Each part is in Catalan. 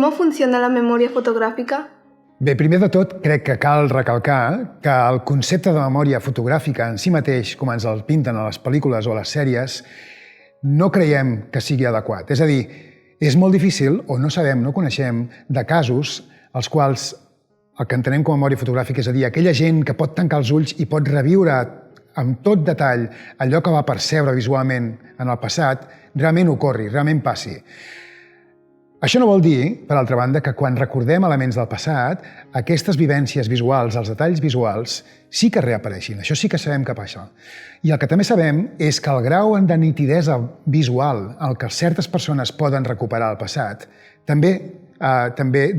¿Cómo funciona la memòria fotogràfica? Bé, primer de tot, crec que cal recalcar que el concepte de memòria fotogràfica en si mateix, com ens el pinten a les pel·lícules o a les sèries, no creiem que sigui adequat. És a dir, és molt difícil, o no sabem, no coneixem, de casos als quals el que entenem com a memòria fotogràfica, és a dir, aquella gent que pot tancar els ulls i pot reviure amb tot detall allò que va percebre visualment en el passat, realment ocorri, realment passi. Això no vol dir, per altra banda, que quan recordem elements del passat, aquestes vivències visuals, els detalls visuals, sí que reapareixin. Això sí que sabem que passa. I el que també sabem és que el grau de nitidesa visual al que certes persones poden recuperar el passat també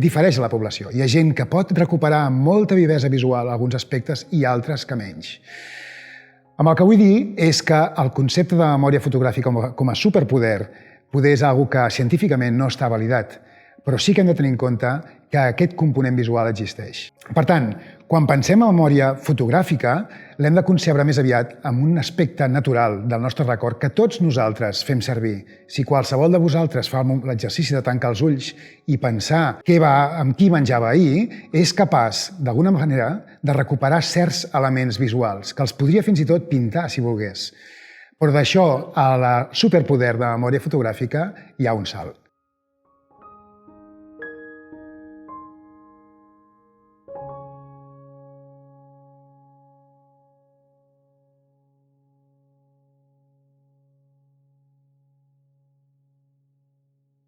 difereix a la població. Hi ha gent que pot recuperar amb molta vivesa visual alguns aspectes i altres que menys. Amb el que vull dir és que el concepte de memòria fotogràfica com a superpoder poder és una que científicament no està validat, però sí que hem de tenir en compte que aquest component visual existeix. Per tant, quan pensem en memòria fotogràfica, l'hem de concebre més aviat amb un aspecte natural del nostre record que tots nosaltres fem servir. Si qualsevol de vosaltres fa l'exercici de tancar els ulls i pensar amb qui menjava ahir, és capaç, d'alguna manera, de recuperar certs elements visuals, que els podria fins i tot pintar, si volgués. Però d'això a la superpoder de memòria fotogràfica hi ha un salt.